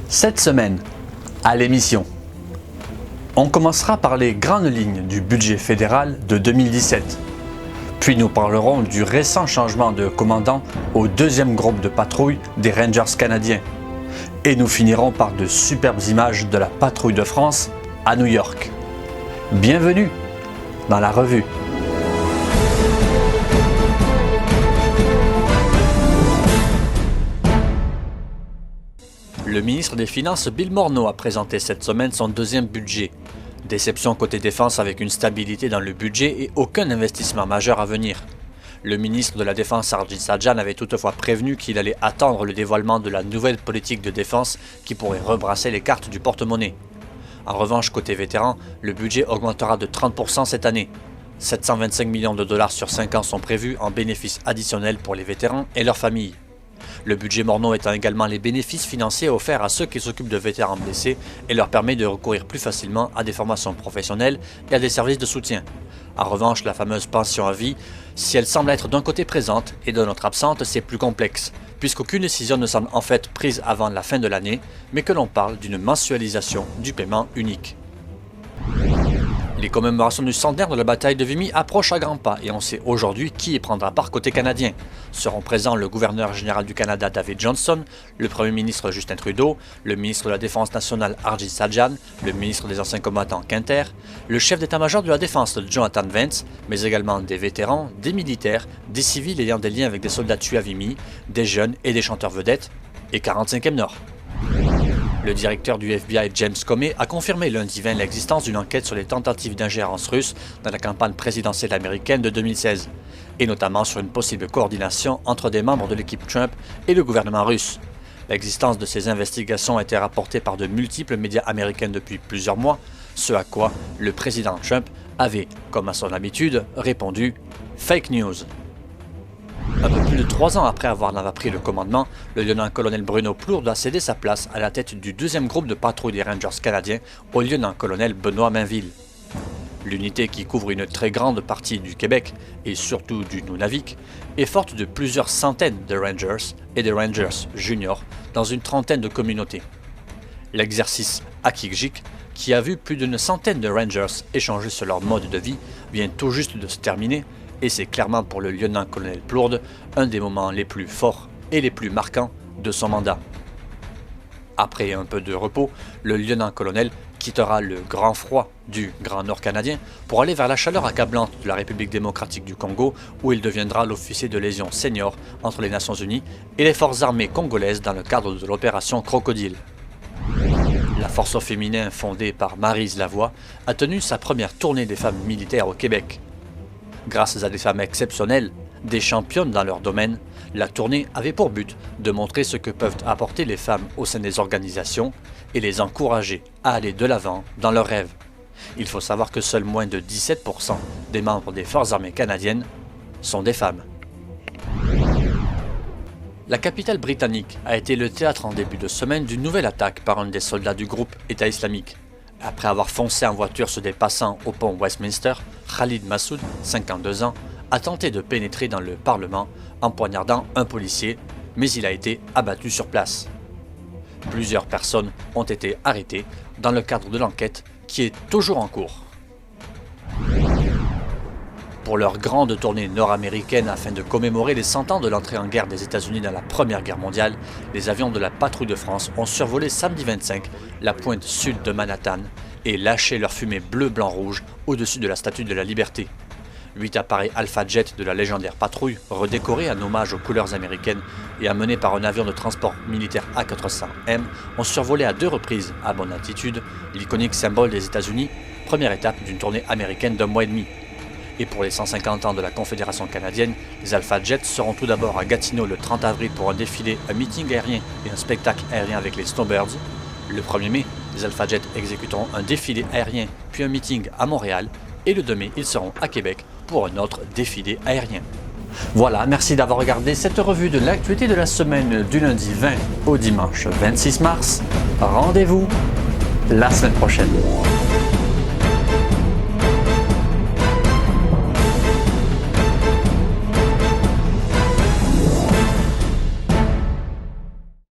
Cette semaine, à l'émission, on commencera par les grandes lignes du budget fédéral de 2017. Puis nous parlerons du récent changement de commandant au deuxième groupe de patrouille des Rangers canadiens. Et nous finirons par de superbes images de la patrouille de France à New York. Bienvenue dans la revue. Le ministre des Finances Bill Morneau a présenté cette semaine son deuxième budget. Déception côté défense avec une stabilité dans le budget et aucun investissement majeur à venir. Le ministre de la Défense Harjit Sajjan avait toutefois prévenu qu'il allait attendre le dévoilement de la nouvelle politique de défense qui pourrait rebrasser les cartes du porte-monnaie. En revanche, côté vétérans, le budget augmentera de 30% cette année. 725 millions de dollars sur 5 ans sont prévus en bénéfices additionnels pour les vétérans et leurs familles. Le budget Morneau étend également les bénéfices financiers offerts à ceux qui s'occupent de vétérans blessés et leur permet de recourir plus facilement à des formations professionnelles et à des services de soutien. En revanche, la fameuse pension à vie, si elle semble être d'un côté présente et d'un autre absente, c'est plus complexe, puisqu'aucune décision ne semble en fait prise avant la fin de l'année, mais que l'on parle d'une mensualisation du paiement unique. Les commémorations du centenaire de la bataille de Vimy approchent à grands pas et on sait aujourd'hui qui y prendra part côté canadien. Seront présents le gouverneur général du Canada David Johnston, le premier ministre Justin Trudeau, le ministre de la Défense nationale Harjit Sajjan, le ministre des anciens combattants Quinter, le chef d'état-major de la Défense Jonathan Vance, mais également des vétérans, des militaires, des civils ayant des liens avec des soldats tués à Vimy, des jeunes et des chanteurs vedettes, et 45e Nord. Le directeur du FBI James Comey a confirmé lundi 20 l'existence d'une enquête sur les tentatives d'ingérence russe dans la campagne présidentielle américaine de 2016, et notamment sur une possible coordination entre des membres de l'équipe Trump et le gouvernement russe. L'existence de ces investigations a été rapportée par de multiples médias américains depuis plusieurs mois, ce à quoi le président Trump avait, comme à son habitude, répondu « fake news ». Un peu plus de 3 ans après avoir pris le commandement, le lieutenant-colonel Bruno Plourde a cédé sa place à la tête du deuxième groupe de patrouille des Rangers canadiens au lieutenant-colonel Benoît Mainville. L'unité, qui couvre une très grande partie du Québec et surtout du Nunavik, est forte de plusieurs centaines de Rangers et de Rangers juniors dans une trentaine de communautés. L'exercice Akikjik, qui a vu plus d'une centaine de Rangers échanger sur leur mode de vie, vient tout juste de se terminer. Et c'est clairement pour le lieutenant-colonel Plourde un des moments les plus forts et les plus marquants de son mandat. Après un peu de repos, le lieutenant-colonel quittera le grand froid du Grand Nord canadien pour aller vers la chaleur accablante de la République démocratique du Congo, où il deviendra l'officier de liaison senior entre les Nations Unies et les forces armées congolaises dans le cadre de l'opération Crocodile. La force féminin fondée par Maryse Lavoie a tenu sa première tournée des femmes militaires au Québec. Grâce à des femmes exceptionnelles, des championnes dans leur domaine, la tournée avait pour but de montrer ce que peuvent apporter les femmes au sein des organisations et les encourager à aller de l'avant dans leurs rêves. Il faut savoir que seuls moins de 17% des membres des forces armées canadiennes sont des femmes. La capitale britannique a été le théâtre en début de semaine d'une nouvelle attaque par un des soldats du groupe État islamique. Après avoir foncé en voiture sur des passants au pont Westminster, Khalid Massoud, 52 ans, a tenté de pénétrer dans le Parlement en poignardant un policier, mais il a été abattu sur place. Plusieurs personnes ont été arrêtées dans le cadre de l'enquête qui est toujours en cours. Pour leur grande tournée nord-américaine afin de commémorer les 100 ans de l'entrée en guerre des États-Unis dans la Première Guerre mondiale, les avions de la Patrouille de France ont survolé samedi 25 la pointe sud de Manhattan et lâché leur fumée bleu-blanc-rouge au-dessus de la Statue de la Liberté. 8 appareils Alpha Jet de la légendaire patrouille, redécorés en hommage aux couleurs américaines et amenés par un avion de transport militaire A400M, ont survolé à 2 reprises, à bonne altitude, l'iconique symbole des États-Unis, première étape d'une tournée américaine d'1 mois et demi. Et pour les 150 ans de la Confédération canadienne, les Alpha Jets seront tout d'abord à Gatineau le 30 avril pour un défilé, un meeting aérien et un spectacle aérien avec les Snowbirds. Le 1er mai, les Alpha Jets exécuteront un défilé aérien puis un meeting à Montréal. Et le 2 mai, ils seront à Québec pour un autre défilé aérien. Voilà, merci d'avoir regardé cette revue de l'actualité de la semaine du lundi 20 au dimanche 26 mars. Rendez-vous la semaine prochaine.